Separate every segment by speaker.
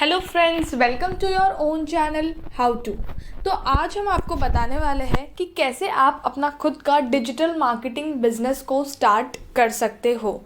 Speaker 1: Hello friends, welcome to your own channel how to. तो आज हम आपको बताने वाले हैं कि कैसे आप अपना खुद का डिजिटल मार्केटिंग बिजनेस को स्टार्ट कर सकते हो।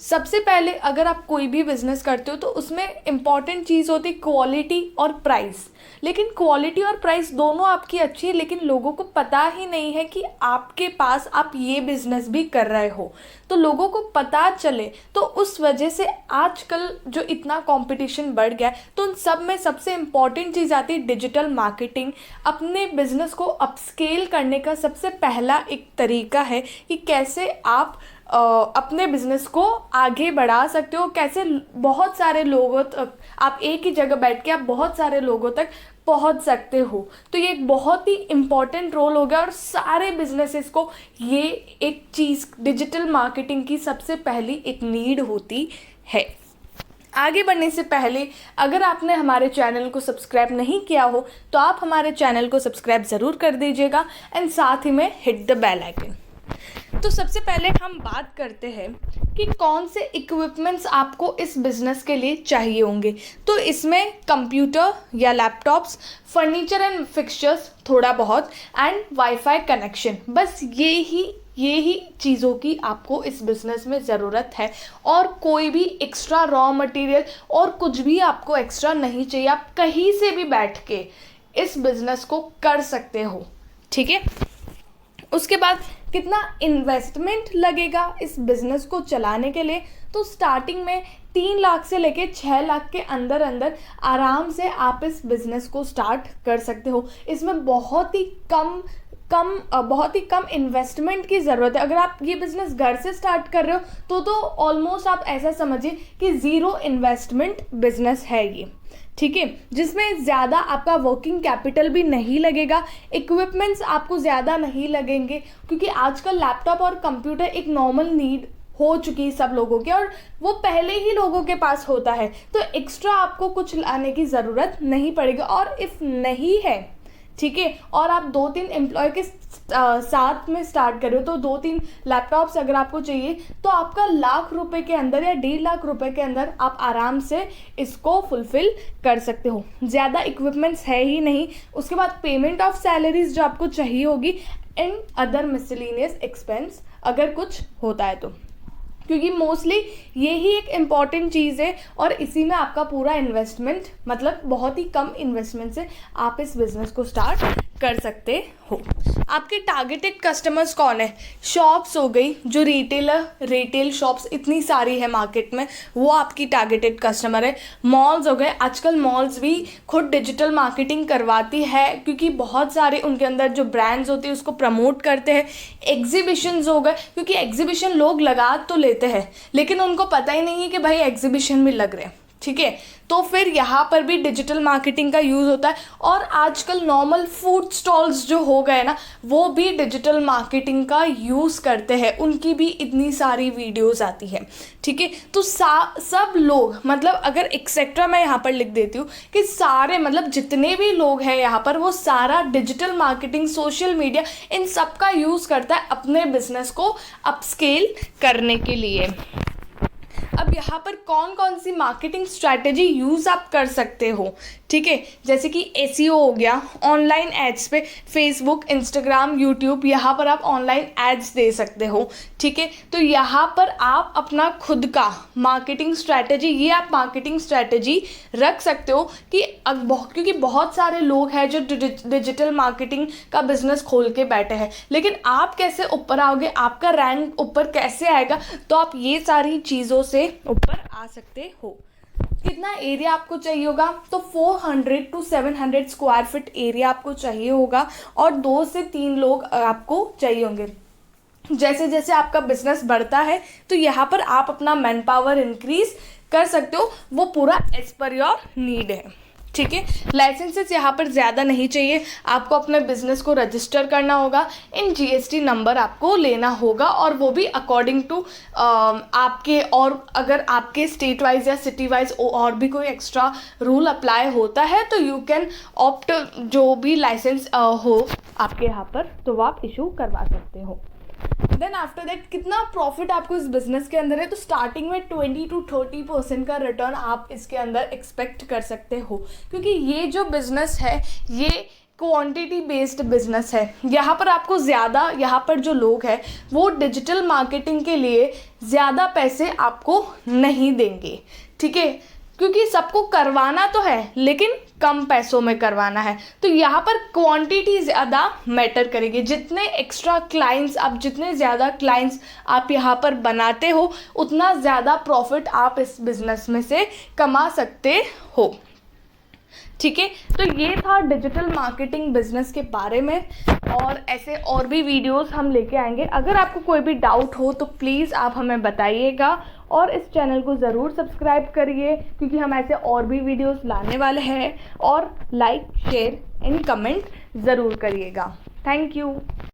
Speaker 1: सबसे पहले अगर आप कोई भी बिज़नेस करते हो तो उसमें इम्पॉर्टेंट चीज़ होती है क्वालिटी और प्राइस। लेकिन क्वालिटी और प्राइस दोनों आपकी अच्छी है, लेकिन लोगों को पता ही नहीं है कि आपके पास आप ये बिज़नेस भी कर रहे हो। तो लोगों को पता चले, तो उस वजह से आजकल जो इतना कंपटीशन बढ़ गया है, तो उन सब में सबसे इम्पॉर्टेंट चीज़ आती है डिजिटल मार्केटिंग। अपने बिज़नेस को अपस्केल करने का सबसे पहला एक तरीका है कि कैसे आप अपने बिज़नेस को आगे बढ़ा सकते हो, कैसे बहुत सारे लोगों तक आप एक ही जगह बैठ के आप बहुत सारे लोगों तक पहुंच सकते हो। तो ये एक बहुत ही इम्पॉर्टेंट रोल हो गया और सारे बिजनेसेस को ये एक चीज़ डिजिटल मार्केटिंग की सबसे पहली एक नीड होती है। आगे बढ़ने से पहले अगर आपने हमारे चैनल को सब्सक्राइब नहीं किया हो तो आप हमारे चैनल को सब्सक्राइब ज़रूर कर दीजिएगा एंड साथ ही में हिट द बेल आइकन। तो सबसे पहले हम बात करते हैं कि कौन से इक्विपमेंट्स आपको इस बिज़नेस के लिए चाहिए होंगे। तो इसमें कंप्यूटर या लैपटॉप्स, फर्नीचर एंड फिक्सचर्स थोड़ा बहुत एंड वाईफाई कनेक्शन, बस ये ही चीज़ों की आपको इस बिज़नेस में ज़रूरत है। और कोई भी एक्स्ट्रा रॉ मटेरियल और कुछ भी आपको एक्स्ट्रा नहीं चाहिए। आप कहीं से भी बैठ के इस बिज़नेस को कर सकते हो, ठीक है। उसके बाद कितना इन्वेस्टमेंट लगेगा इस बिज़नेस को चलाने के लिए, तो स्टार्टिंग में 3 लाख से लेके 6 लाख के अंदर अंदर आराम से आप इस बिज़नेस को स्टार्ट कर सकते हो। इसमें बहुत ही कम इन्वेस्टमेंट की ज़रूरत है। अगर आप ये बिज़नेस घर से स्टार्ट कर रहे हो तो ऑलमोस्ट आप ऐसा समझिए कि ज़ीरो इन्वेस्टमेंट बिज़नेस है ये, ठीक है, जिसमें ज़्यादा आपका वर्किंग कैपिटल भी नहीं लगेगा, इक्विपमेंट्स आपको ज़्यादा नहीं लगेंगे, क्योंकि आजकल लैपटॉप और कंप्यूटर एक नॉर्मल नीड हो चुकी है सब लोगों के और वो पहले ही लोगों के पास होता है। तो एक्स्ट्रा आपको कुछ लाने की ज़रूरत नहीं पड़ेगी। और इफ़ नहीं है, ठीक है, और आप 2-3 एम्प्लॉय के साथ में स्टार्ट कर रहे हो, तो 2-3 लैपटॉप्स अगर आपको चाहिए तो आपका ₹1,00,000 के अंदर या ₹1.5 लाख के अंदर आप आराम से इसको फुलफ़िल कर सकते हो। ज़्यादा इक्विपमेंट्स है ही नहीं। उसके बाद पेमेंट ऑफ सैलरीज जो आपको चाहिए होगी एंड अदर मिसलेनियस एक्सपेंस अगर कुछ होता है तो, क्योंकि मोस्टली यही एक इम्पॉर्टेंट चीज़ है और इसी में आपका पूरा इन्वेस्टमेंट, मतलब बहुत ही कम इन्वेस्टमेंट से आप इस बिज़नेस को स्टार्ट कर सकते हो। आपके टारगेटेड कस्टमर्स कौन है? शॉप्स हो गई, जो रिटेल शॉप्स इतनी सारी है मार्केट में, वो आपकी टारगेटेड कस्टमर है। मॉल्स हो गए, आजकल मॉल्स भी खुद डिजिटल मार्केटिंग करवाती है, क्योंकि बहुत सारे उनके अंदर जो ब्रांड्स होते हैं उसको प्रमोट करते हैं। एग्जीबिशंस हो गए, क्योंकि एग्जीबिशन लोग लगा तो लेते हैं लेकिन उनको पता ही नहीं है कि भाई एग्जीबिशन भी लग रहे हैं, ठीक है। तो फिर यहाँ पर भी डिजिटल मार्केटिंग का यूज़ होता है। और आजकल नॉर्मल फूड स्टॉल्स जो हो गए ना, वो भी डिजिटल मार्केटिंग का यूज़ करते हैं, उनकी भी इतनी सारी वीडियोस आती है, ठीक है। तो सब लोग, मतलब अगर एक्सेट्रा मैं यहाँ पर लिख देती हूँ कि सारे, मतलब जितने भी लोग हैं यहाँ पर, वो सारा डिजिटल मार्केटिंग, सोशल मीडिया, इन सब का यूज़ करता है अपने बिजनेस को अपस्केल करने के लिए। अब यहाँ पर कौन कौन सी मार्केटिंग स्ट्रैटेजी यूज़ आप कर सकते हो, ठीक है, जैसे कि एसईओ हो गया, ऑनलाइन एड्स पे फेसबुक, इंस्टाग्राम, यूट्यूब, यहाँ पर आप ऑनलाइन एड्स दे सकते हो, ठीक है। तो यहाँ पर आप अपना खुद का मार्केटिंग स्ट्रैटेजी, ये आप मार्केटिंग स्ट्रैटेजी रख सकते हो कि क्योंकि बहुत सारे लोग हैं जो डिजिटल मार्केटिंग का बिजनेस खोल के बैठे हैं, लेकिन आप कैसे ऊपर आओगे, आपका रैंक ऊपर कैसे आएगा, तो आप ये सारी चीज़ों से ऊपर आ सकते हो। कितना एरिया आपको चाहिए होगा, तो 400 to 700 स्क्वायर फीट एरिया आपको चाहिए होगा और 2 से 3 लोग आपको चाहिए होंगे। जैसे जैसे आपका बिजनेस बढ़ता है तो यहाँ पर आप अपना मैन पावर इंक्रीज कर सकते हो, वो पूरा एज पर योर नीड है, ठीक है। लाइसेंसेस यहाँ पर ज़्यादा नहीं चाहिए। आपको अपने बिजनेस को रजिस्टर करना होगा, इन जीएसटी नंबर आपको लेना होगा, और वो भी अकॉर्डिंग टू आपके, और अगर आपके स्टेट वाइज या सिटी वाइज और भी कोई एक्स्ट्रा रूल अप्लाई होता है तो यू कैन ऑप्ट जो भी लाइसेंस हो आपके यहाँ पर, तो वो आप इशू करवा सकते हो। देन आफ्टर दैट कितना प्रॉफिट आपको इस बिज़नेस के अंदर है, तो स्टार्टिंग में 20 to 30% का रिटर्न आप इसके अंदर एक्सपेक्ट कर सकते हो, क्योंकि ये जो बिज़नेस है ये क्वांटिटी बेस्ड बिजनेस है। यहाँ पर आपको ज़्यादा, यहाँ पर जो लोग हैं वो डिजिटल मार्केटिंग के लिए ज़्यादा पैसे आपको नहीं देंगे, ठीक है, क्योंकि सबको करवाना तो है लेकिन कम पैसों में करवाना है। तो यहाँ पर क्वांटिटी ज़्यादा मैटर करेगी। जितने एक्स्ट्रा क्लाइंट्स आप, जितने ज़्यादा क्लाइंट्स आप यहाँ पर बनाते हो, उतना ज़्यादा प्रॉफिट आप इस बिज़नेस में से कमा सकते हो, ठीक है। तो ये था डिजिटल मार्केटिंग बिजनेस के बारे में, और ऐसे और भी वीडियोस हम लेके आएंगे। अगर आपको कोई भी डाउट हो तो प्लीज़ आप हमें बताइएगा, और इस चैनल को ज़रूर सब्सक्राइब करिए, क्योंकि हम ऐसे और भी वीडियोस लाने वाले हैं। और लाइक, शेयर एंड कमेंट ज़रूर करिएगा। Thank you.